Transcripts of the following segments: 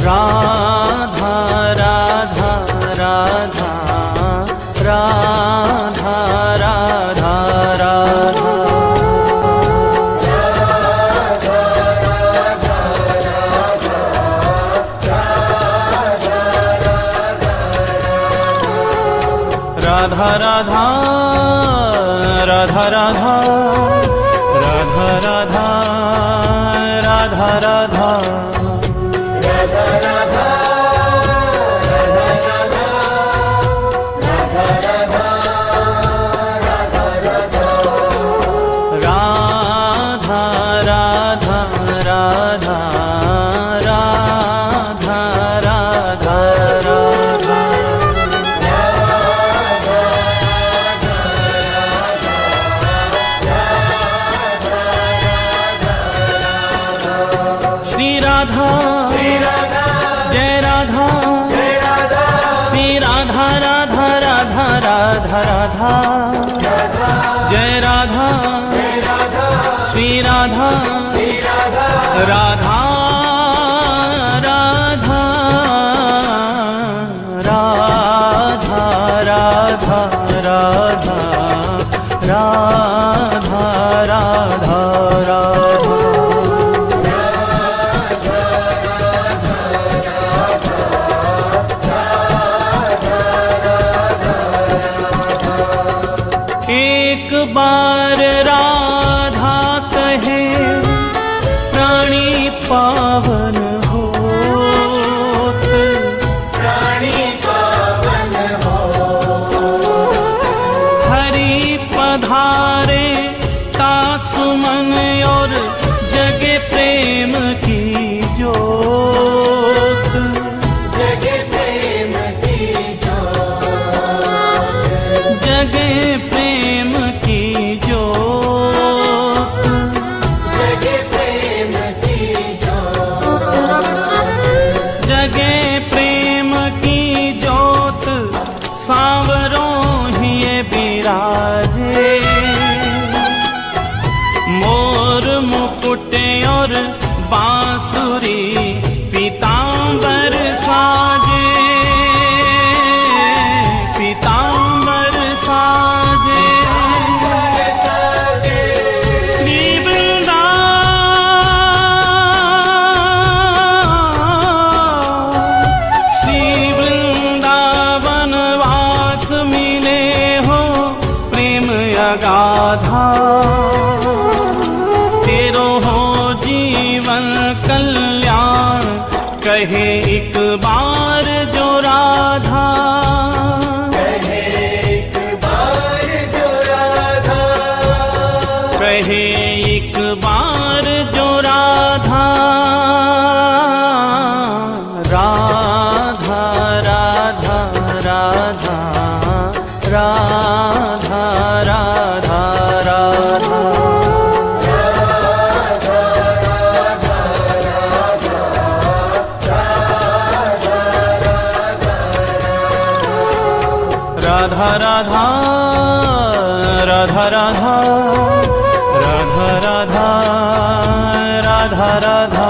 राधा राधा राधा राधा राधा राधा राधा राधा राधा राधा राधा राधा राधा राधा जय राधा श्री राधा राधा राधा राधा राधा राधा राधा राधा एक बार राधा कहे प्राणी पावन होत, प्राणी पावन होत, हरि पधारे का सुमन और जगे प्रेम की जोत, जगे प्रेम की जोत, जगे प्रेम की जोत, जगे प्रेम की जोत, जगे प्रेम की जोत, सांवरों ही बिराजे, मोर मुकुट और बांसुरी पीतांबर साजे, पीतांबर साजे, श्री वृंदावन वास मिले हो प्रेम अगाधा, तेरो हो जीवन कल्याण कहे एक बार जो राधा, कहे एक बार जो राधा, कहे एक बार जो राधा, राधा राधा राधा राधा राधा राधा राधा राधा राधा राधा राधा राधा राधा राधा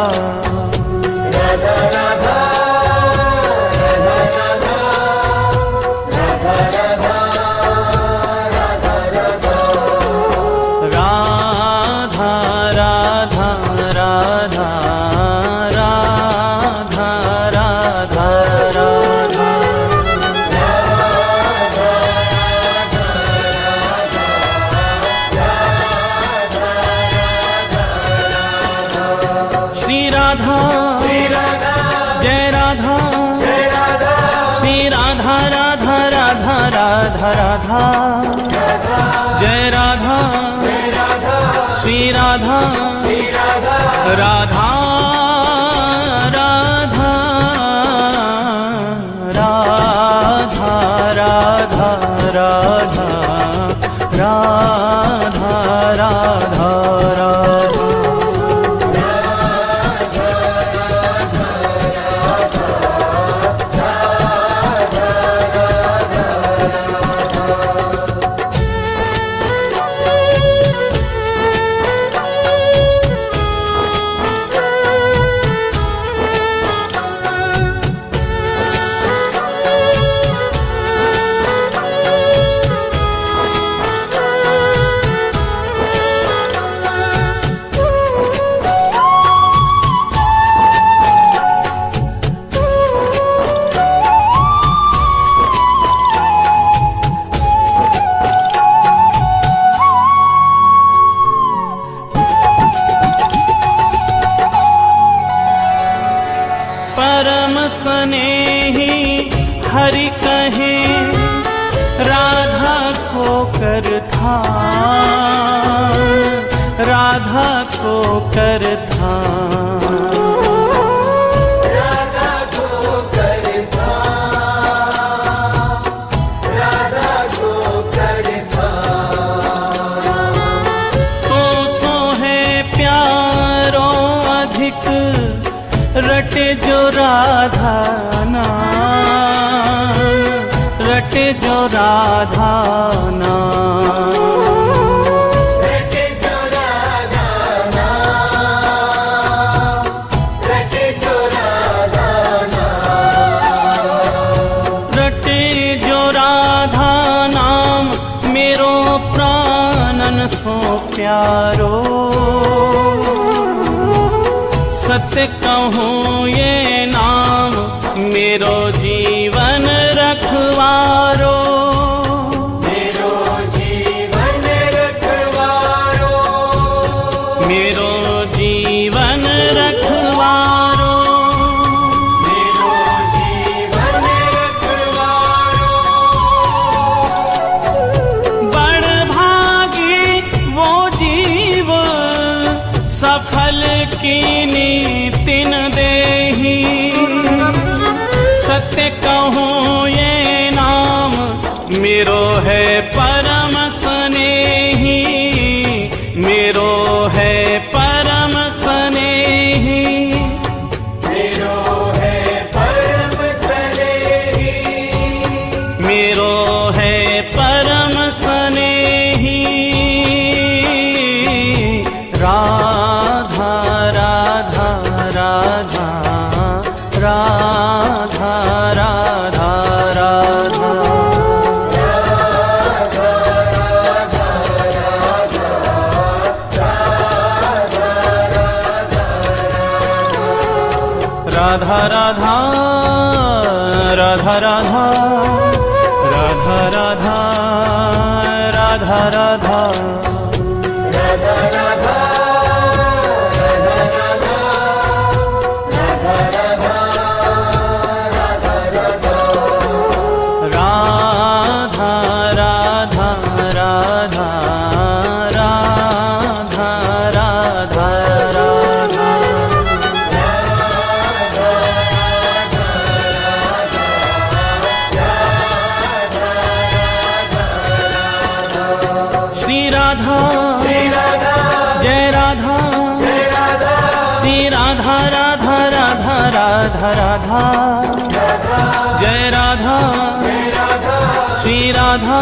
जय राधा श्री राधा राधा राधा राधा राधा, जय राधा श्री राधा राधा राधा राधा राधा राधा राधा राधा राधा परम स्नेही हरि कहे राधा को कर ध्यान, राधा को कर ध्यान, राधा को कर ध्यान, राधा को कर ध्यान। तो सो है प्यारो अधिक रटे जो राधा नाम, रटे जो राधा नाम, रटे जो राधा नाम, रटे जो राधा नाम, रटे जो राधा नाम मेरो प्राणन सो प्यारो। सत्य कहूँ ये नाम मेरो जीवन रखवारो, मेरो जीवन रखवारो, मेरो जीवन रखवारो। मेरो जीवन रखवारो। बड़ भागी वो जीव सफल कीनी तिन देही। सत्य कहूँ ये नाम मेरो है परम स्नेही, मेरो है परम स्नेही, मेरो है परम स्नेही, मेरो है परम स्नेही। राधा राधा राधा राधा राधा राधा, राधा राधा राधा राधा राधा राधा राधा राधा, राधा राधा राधा राधा राधा राधा, श्री राधा जय राधा, श्री राधा राधा राधा राधा राधा, जय राधा श्री राधा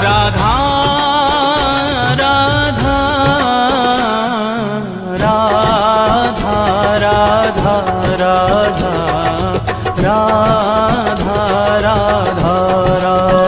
राधा राधा राधा राधा राधा राधा राधा राधा,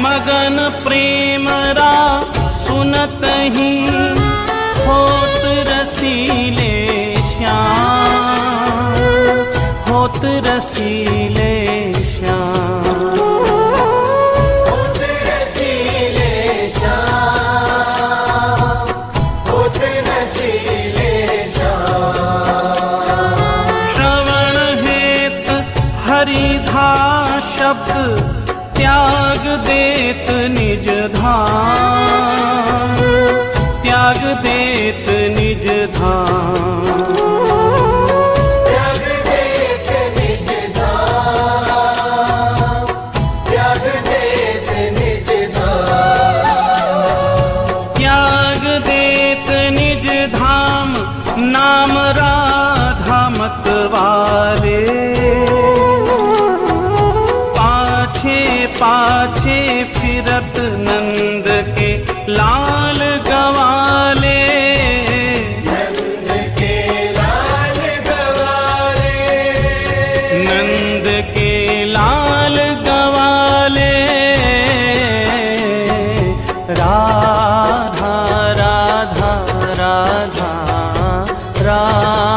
मगन प्रेम रा सुनत ही होत रसीले श्याम, होत रसीले श्याम, होत रसीले श्याम, होत रसीले श्याम। श्रवण हेत हरिधा शब्द त्याग देत निज धाम, त्याग देत निज धाम, त्याग देत निज धाम, त्याग देत निज धाम, त्याग देत निज धाम। नाम राधा मत वाले पाछे पाछे फिरत नंद के लाल गवाले, नंद के लाल गवाले,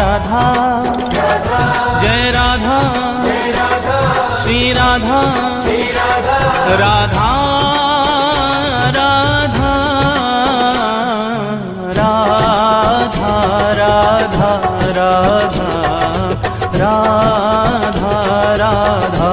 राधा जय राधा श्री राधा राधा राधा राधा राधा राधा राधा राधा राधा राधा राधा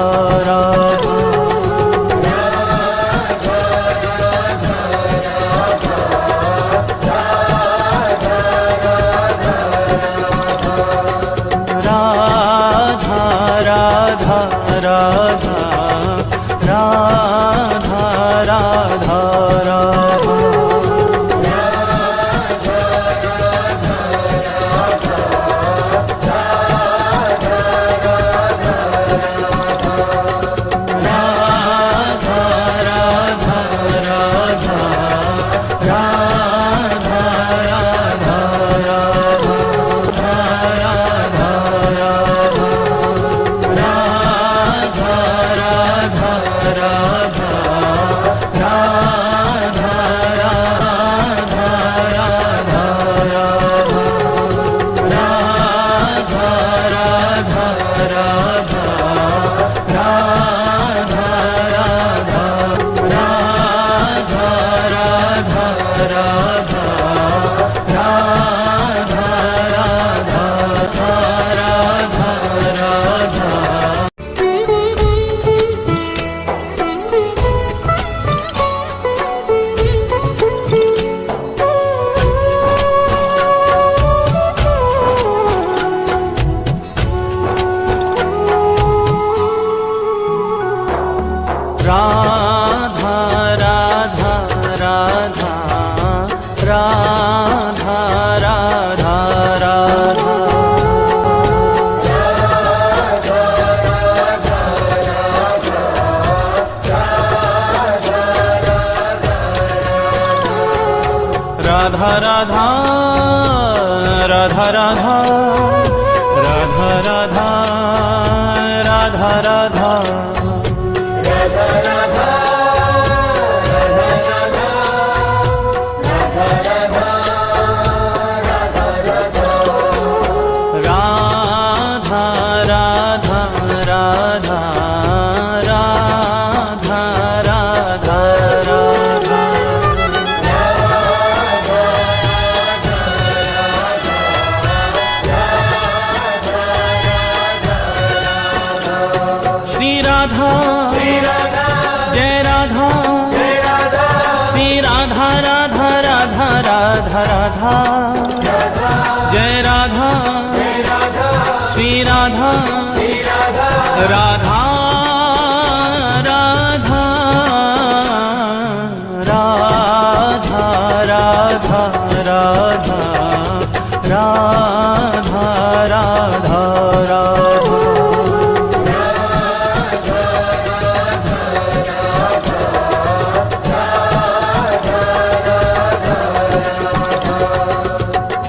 राधा राधा राधा राधा राधा राधा जय राधा श्री राधा राधा राधा राधा राधा जय राधा श्री राधा राधा राधा राधा राधा राधा राधा राधा राधा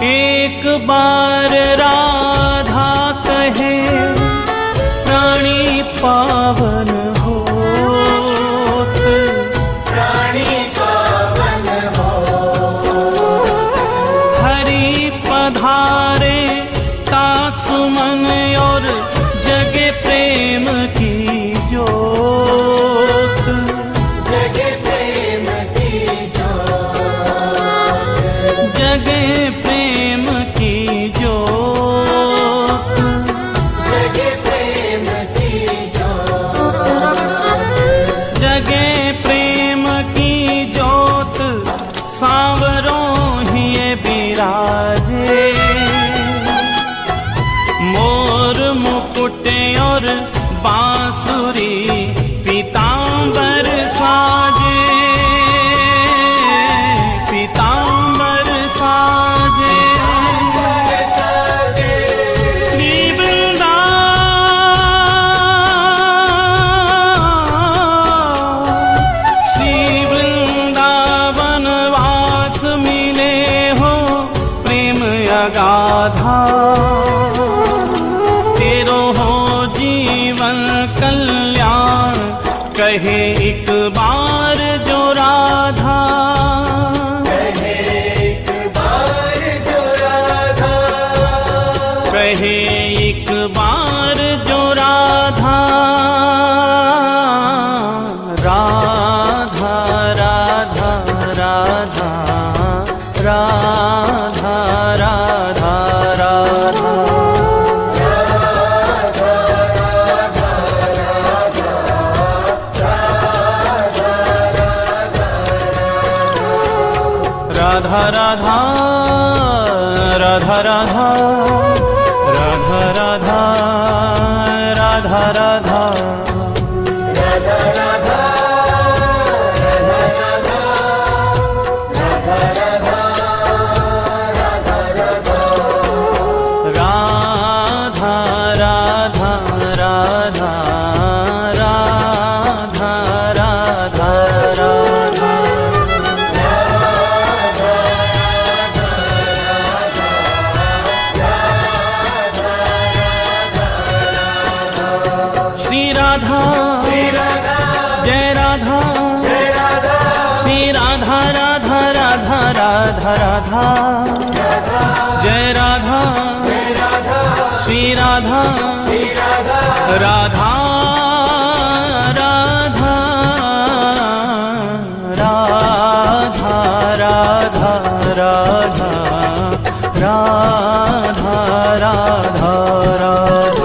एक बार राधा कहे प्राणी पावन होत, प्राणी पावन होत, हरि पधारे का सुमन और जगे प्रेम की जोत, जगे प्रेम की जोत, जगे प्रेम की जोत। राधा राधा राधा राधा राधा राधा राधा राधा श्री राधा जय राधा श्री राधा राधा राधा राधा राधा जय राधा श्री राधा राधा राधा राधा राधा राधा राधा राधा राधा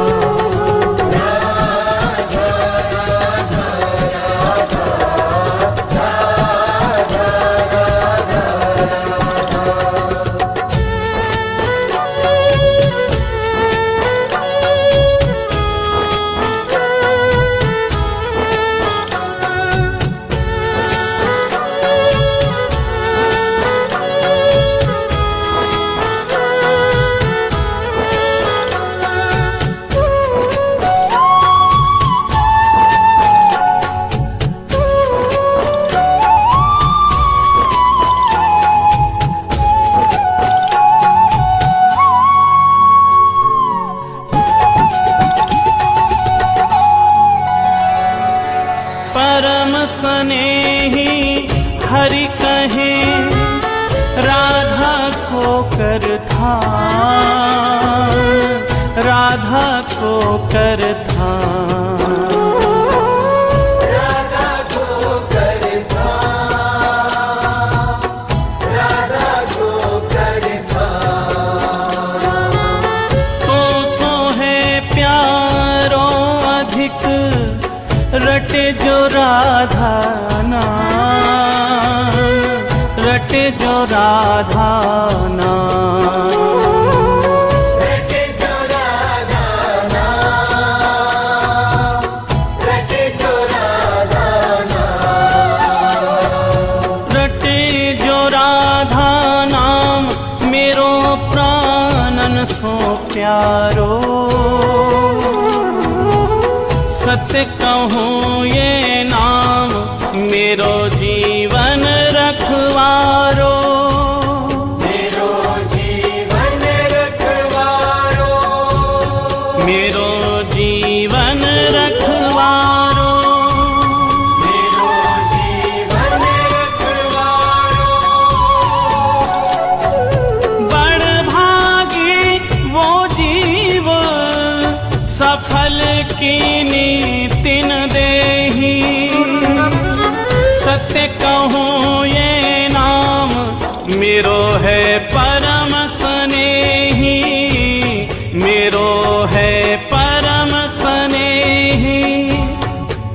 परम स्नेही हरि कहे राधा को कर ध्यान, राधा को कर ध्यान, राधा को कर ध्यान, राधा को कर ध्यान। तो सो है प्यारो अधिक रटे जो राधा नाम, रटे जो राधा नाम, रटे जो राधा नाम, रटे जो राधा नाम, रटे जो राधा नाम मेरो प्राणन सो प्यारो। सत्य कहूँ ये नाम मेरो जीवन रखवारो, मेरो जीवन रखवारो, मेरो जीवन रखवारो, मेरो जीवन रखवारो। बड़ भागी वो जीव सफल कीनी तिन देही। सत्य कहूँ ये नाम मेरो है परम स्नेही, मेरो है परम स्नेही,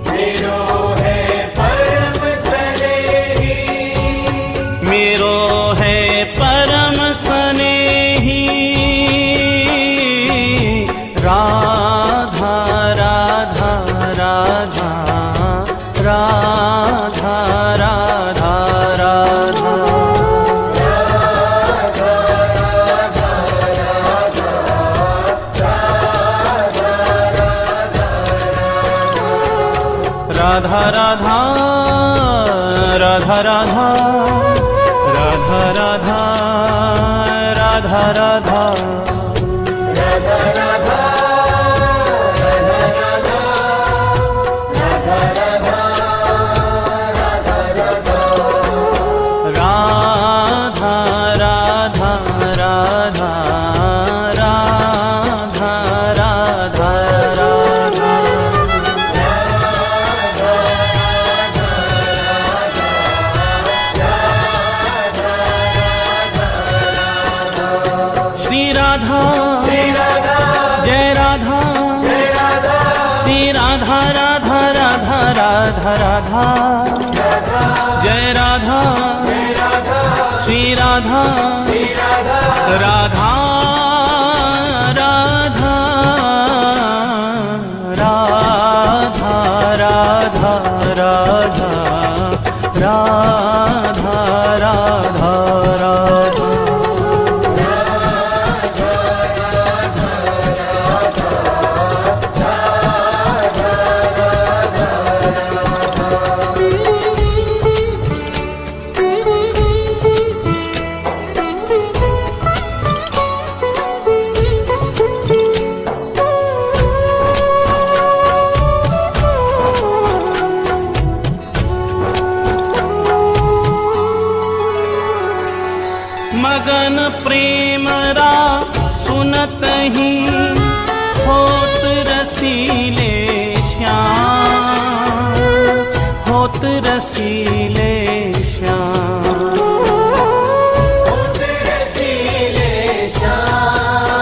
मेरो है परम स्नेही, मेरो है परम स्नेही। राधा राधा राधा राधा राधा राधा राधा राधा राधा राधा राधा राधा राधा राधा श्री राधा जय राधा श्री राधा राधा राधा राधा राधा जय राधा श्री सगन प्रेम रा सुनत ही होत रसीले श्याम, होत रसीले श्याम। होत रसीले श्याम,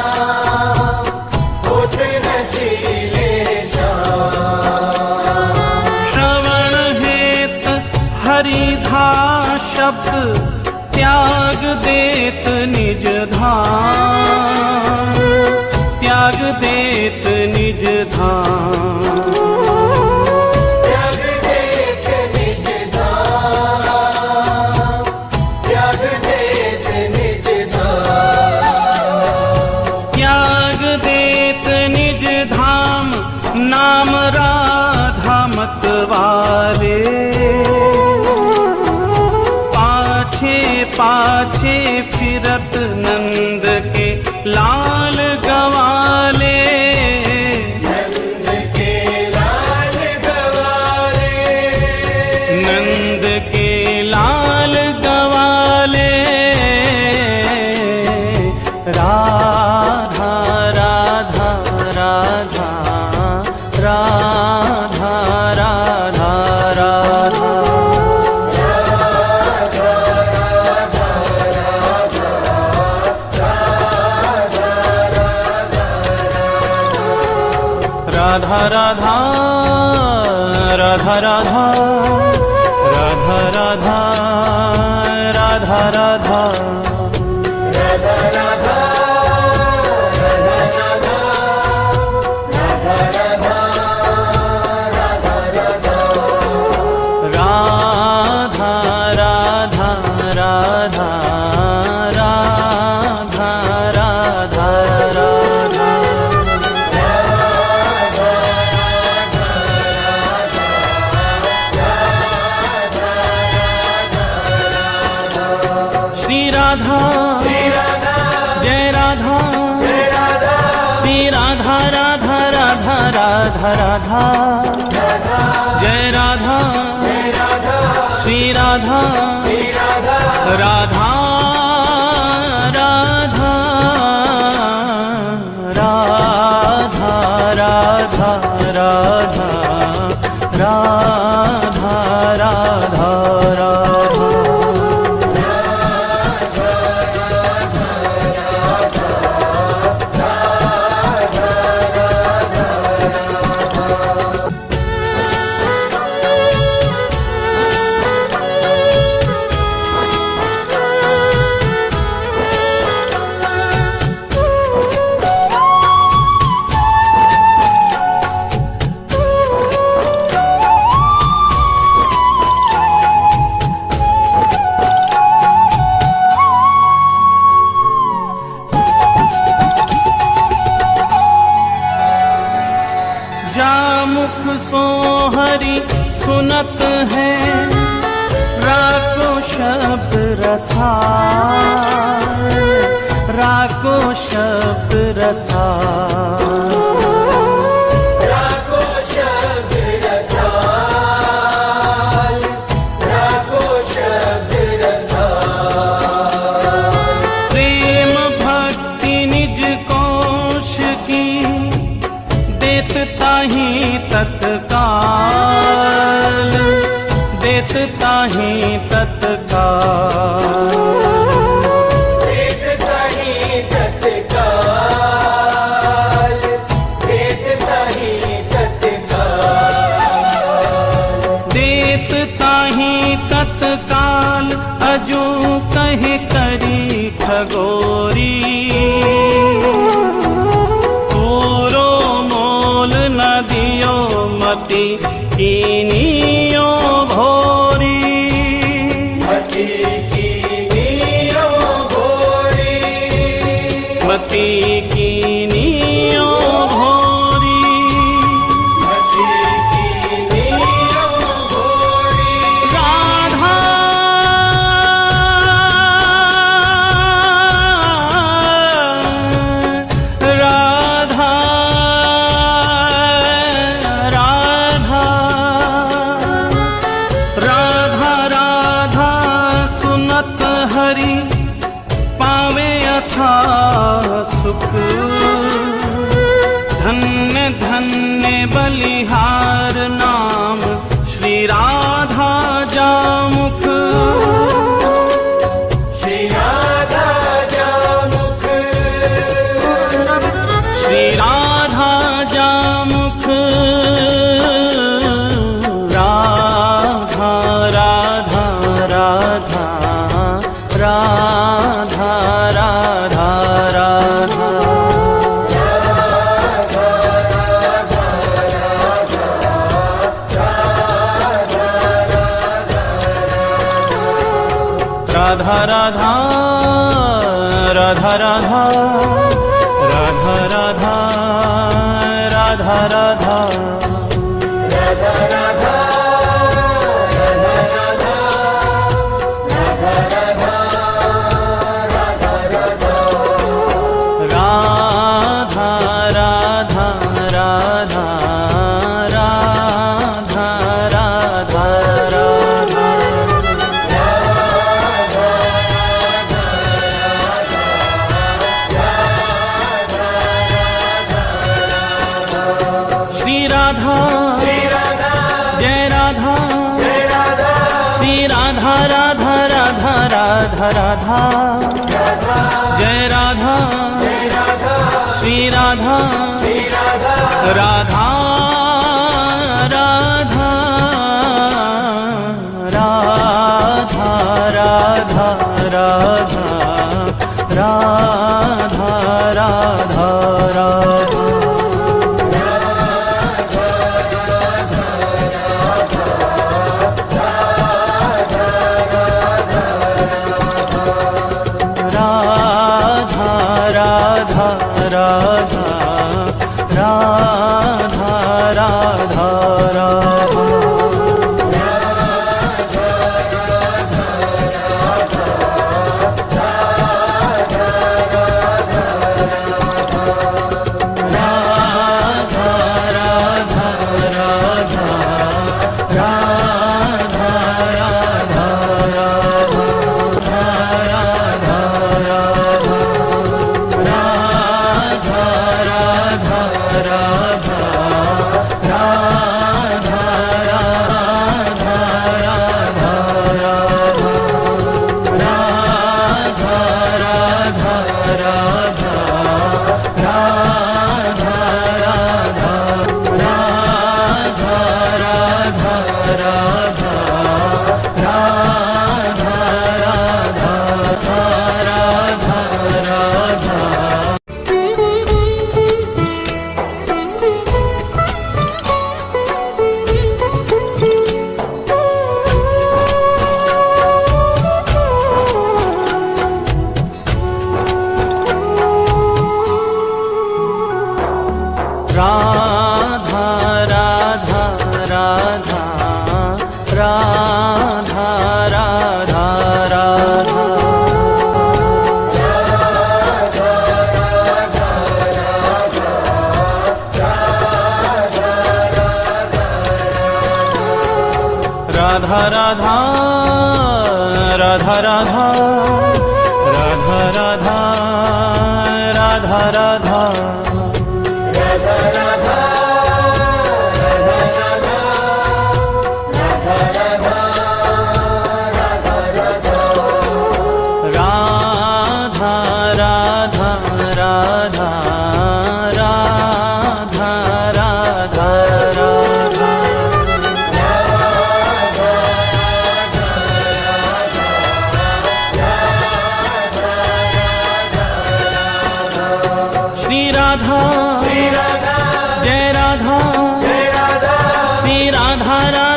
होत रसीले श्याम। श्रवण हेत हरिधा शब्द त्याग देत निज धाम, त्याग देत निज धाम। त्याग देत निज धाम, त्याग देत निज धाम। त्याग देत निज धाम, नाम राधा मत वाले। पाछे फिरत नंद के लाल गवाले, नंद के लाल गवाले, नंद के लाल गवाले। राधा राधा राधा राधा राधा राधा। राधा राधा राधा राधा राधा राधा राधा राधा। राधा राधा राधा राधा राधा राधा राधा राधा राधा राधा राधा राधा। श्री राधा जय राधा, श्री राधा राधा राधा राधा राधा। जय राधा श्री राधा, राधा राधा राधा राधा राधा राधा राधा राधा। जामुख सो हरि सुनत है, राको शब्द रसाल, राको शब्द रसाल। राको शब्द रसाल, राको शब्द रसाल। प्रेम भक्ति निज कोश की देत ताहि तत्काल, देत ताहि तत्काल। देत ताहि तत्काल, देत ताहि तत्काल। देत ताहि तत्काल, अजू कहे करी खगोरी। पूरो मोल न दियो मति कीनियो भोरी। मति कीनियो भोरी, मति कीनियो भोरी। मति कीनियो भोरी। राधा राधा राधा राधा राधा सुनत हरि सुख। धन्य धन्य बलिहार नाम श्री राधा जामुख। श्री राधा जामुख। श्री राधा जामुख। राधा राधा राधा राधा राधा राधा। राधा राधा राधा राधा राधा राधा राधा राधा। राधा जय राधा श्री राधा राधा राधा राधा राधा राधा राधा राधा राधा। राधा राधा राधा राधा राधा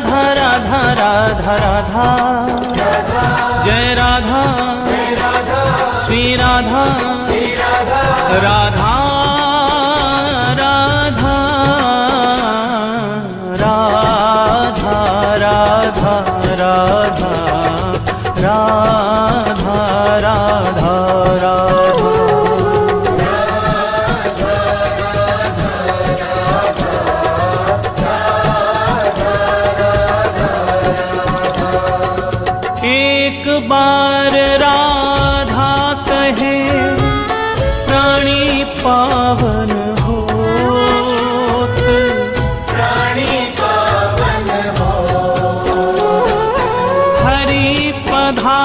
राधा राधा राधा राधा जय राधा श्री राधा राधा राधा राधा राधा राधा राधा राधा राधा। एक बार राधा कहे प्राणी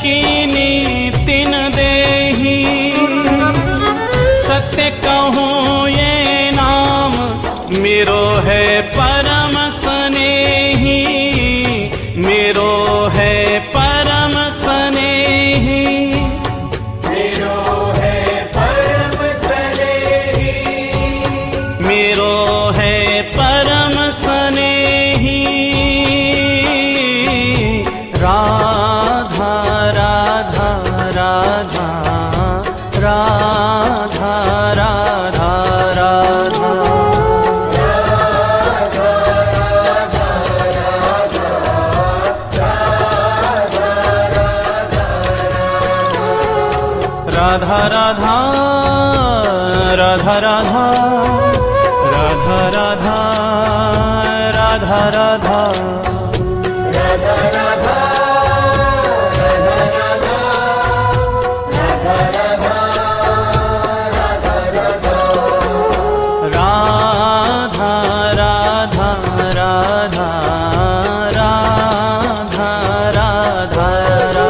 कीनी तिन देही, सत्य कहूँ ये नाम मेरो है परम स्नेही, मेरो है परम स्नेही, मेरो है परम स्नेही, मेरो है परम स्नेही। राधा राधा राधा राधा राधा राधा, राधा राधा राधा राधा राधा राधा राधा राधा, राधा राधा राधा राधा राधा राधा,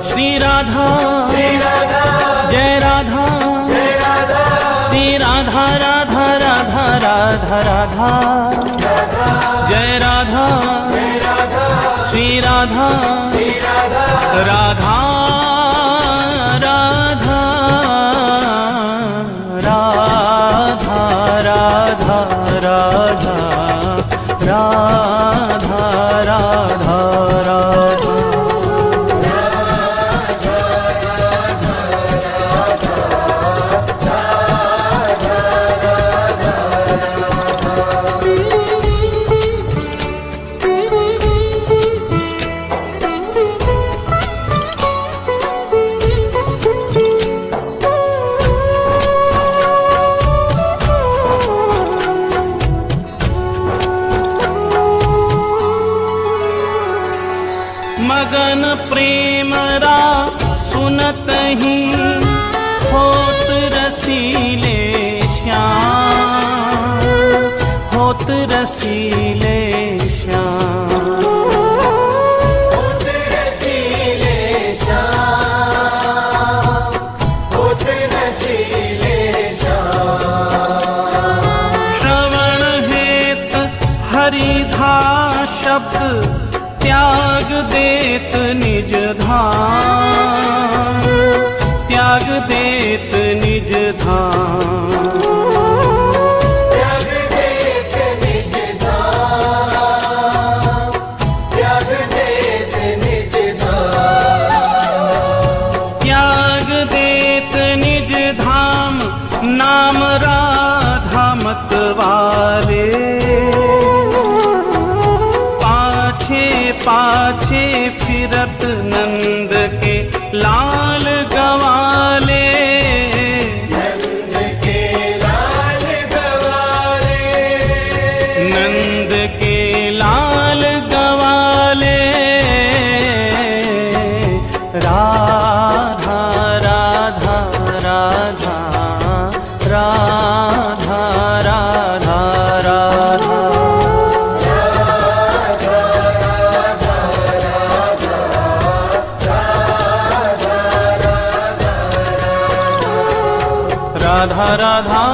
श्री राधा जय राधा, श्री राधा राधा राधा राधा राधा, जय राधा श्री राधा राधा राधा राधा राधा राधा राधा राधा राधा, मगन प्रेम रा सुनत ही होत रसीले श्याम, होत रसीले श्याम, होत रसीले श्याम, होत रसीले श्याम, श्रवण हेत हरिधा शब्द त्याग देत निज धाम, त्याग देत निज धाम, त्याग देत निज धाम, त्याग देत निज धाम, त्याग देत निज धाम, नाम राधा मत वाले, पाछे फिरत नंद के लाल गवाले, नंद के लाल गवाले, नंद के लाल गवाले, राधा राधा राधा राधा राधा राधा, राधा राधा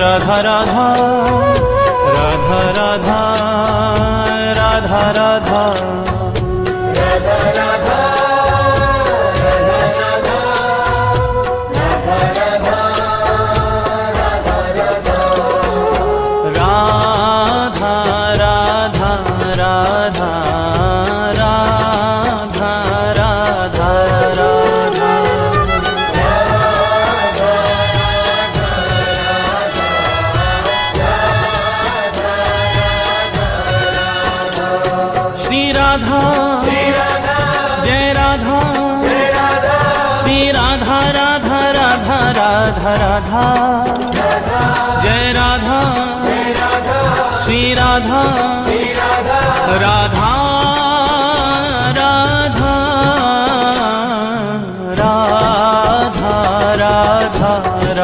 राधा राधा राधा राधा राधा राधा, राधा राधा राधा राधा राधा राधा, श्री राधा जय राधा, श्री राधा राधा राधा राधा राधा, जय राधा श्री राधा राधा राधा राधा राधा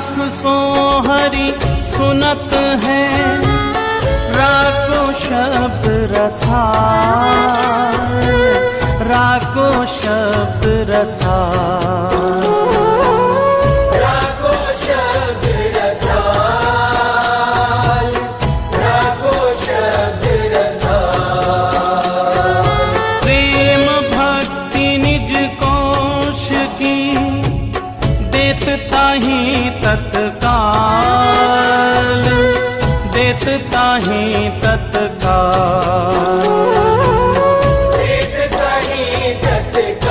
मुख सो हरि सुनत है, राको शब्द रसाल, राको शब्द रसाल। राको शब्द रसाल, राको शब्द रसाल। प्रेम भक्ति निज कोश की, देत ताहि तत्काल, देत ताहि तत्काल। देत ताहि तत्काल,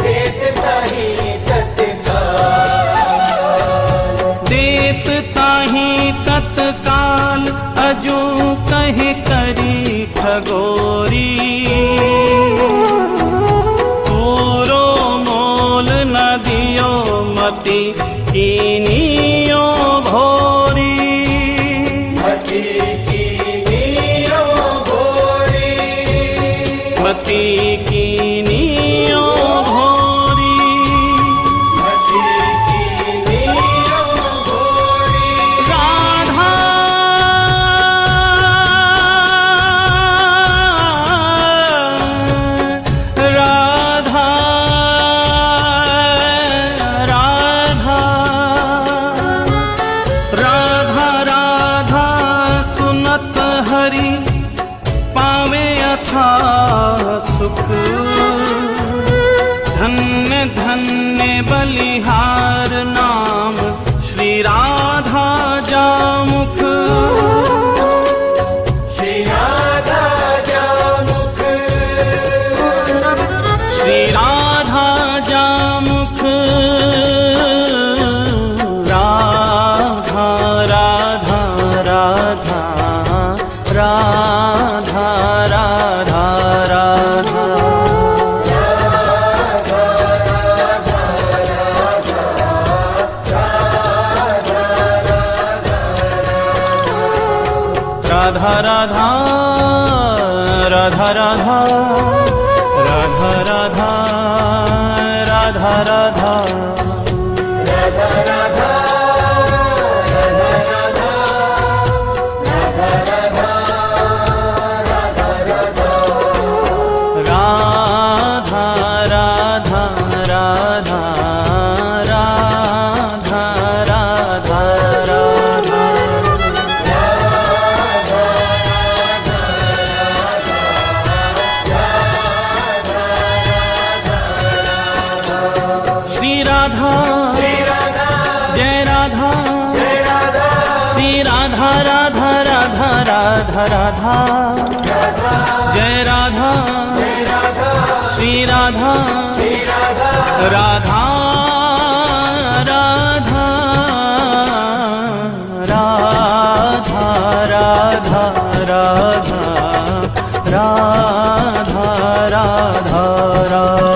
देत ताहि तत्काल। देत ताहि तत्काल, अजू कहे करी खगोरी। पूरो मोल न दियो मति कीनियो भोरी। मति कीनियो भोरी, मति कीनियो भोरी। मति कीनियो भोरी। राधा राधा राधा राधा राधा सुनत हरि पावे अथा सुख। धन्य धन्य बलिहार नाम श्री राधा जामुख। श्री राधा जामुख, श्री राधा जामुख। राधा राधा राधा राधा राधा राधा। राधा राधा राधा राधा राधा राधा राधा राधा। राधा राधा राधा राधा राधा राधा। श्री राधा जय राधा, श्री राधा राधा राधा राधा राधा। जय राधा श्री राधा, राधा राधा राधा राधा राधा राधा राधा राधा।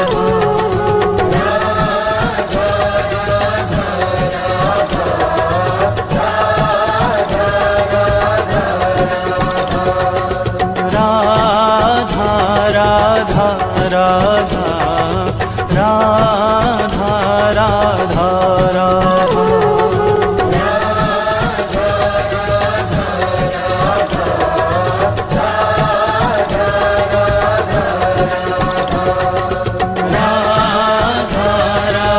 राधा राधा राधा राधा राधा राधा। राधा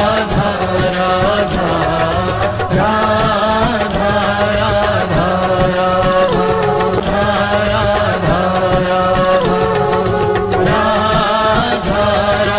राधा राधा राधा राधा राधा राधा राधा।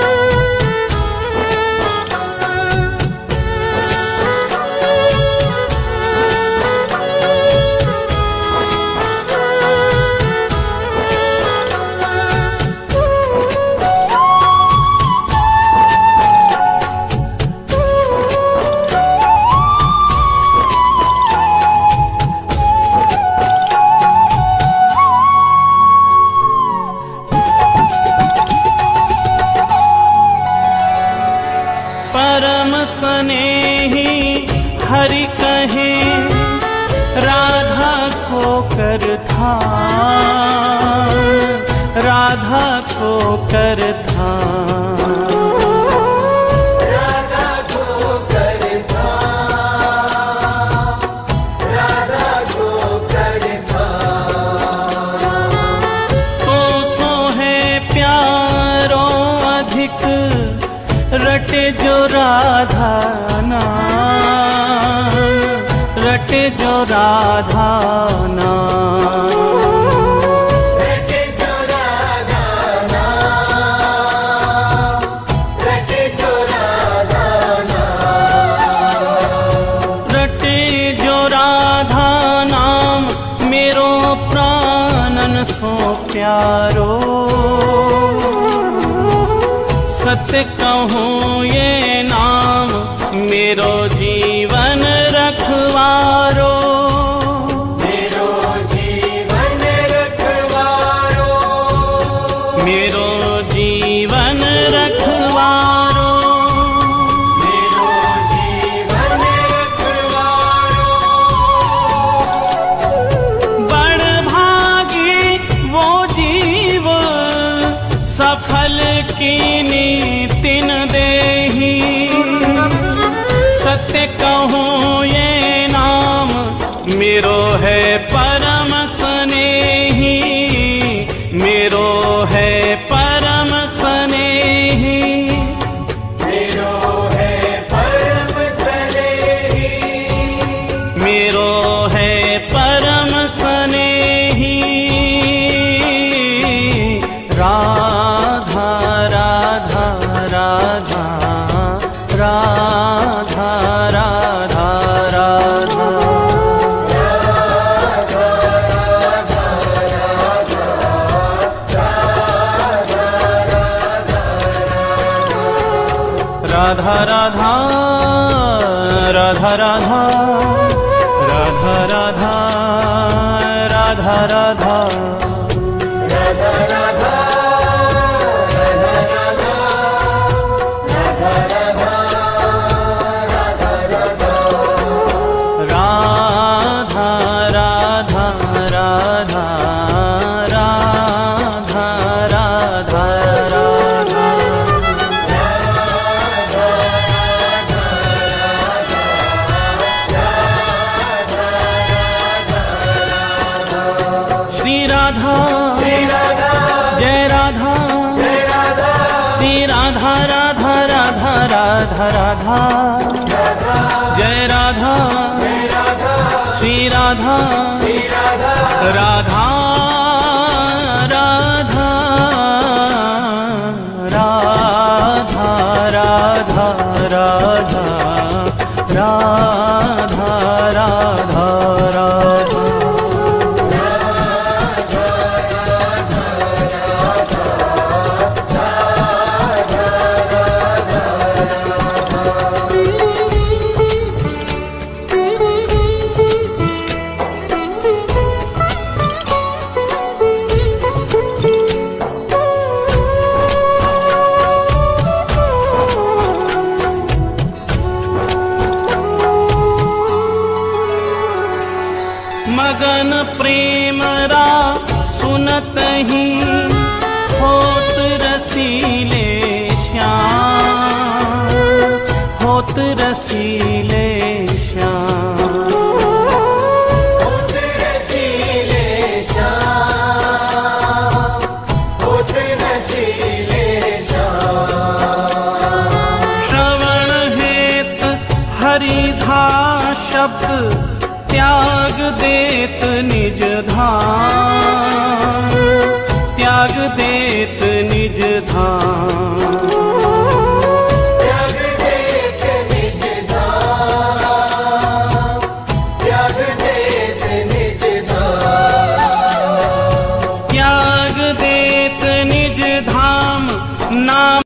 परम स्नेही हरि कहे राधा को कर ध्यान, राधा को कर ध्यान। राधा को कर ध्यान, राधा को कर ध्यान। तो सो है प्यारो अधिक रटे जो राधा नाम, रटे जो राधा नाम। रटे जो राधा नाम, रटे जो राधा नाम। रटे जो राधा नाम मेरो प्राणन सो प्यारो। सत्य कहूँ ये नाम मेरो जीवन रखवारो। मेरो जीवन रखवारो, मेरो जीवन रखवारो। मेरो जीवन रखवारो। बड़ भागी वो जीव सफल कीनी तिन देही। सत्य कहूँ ये नाम मेरो है परम स्नेही, मेरो है परम स्नेही। मेरो है परम स्नेही, मेरो है परम स्नेही। राधा राधा राधा राधा राधा राधा। राधा राधा राधा राधा राधा राधा राधा राधा। राधा राधा राधा राधा राधा राधा। श्री राधा जय राधा, श्री राधा राधा राधा राधा राधा। जय राधा श्री राधा राधा राधा राधा राधा राधा राधा राधा राधा। मगन प्रेम रा सुनत ही होत रसीले श्याम, होत रसीले श्याम। होत रसीले श्याम, होत रसीले श्याम। श्रवण हेत हरिधा शब्द त्याग दे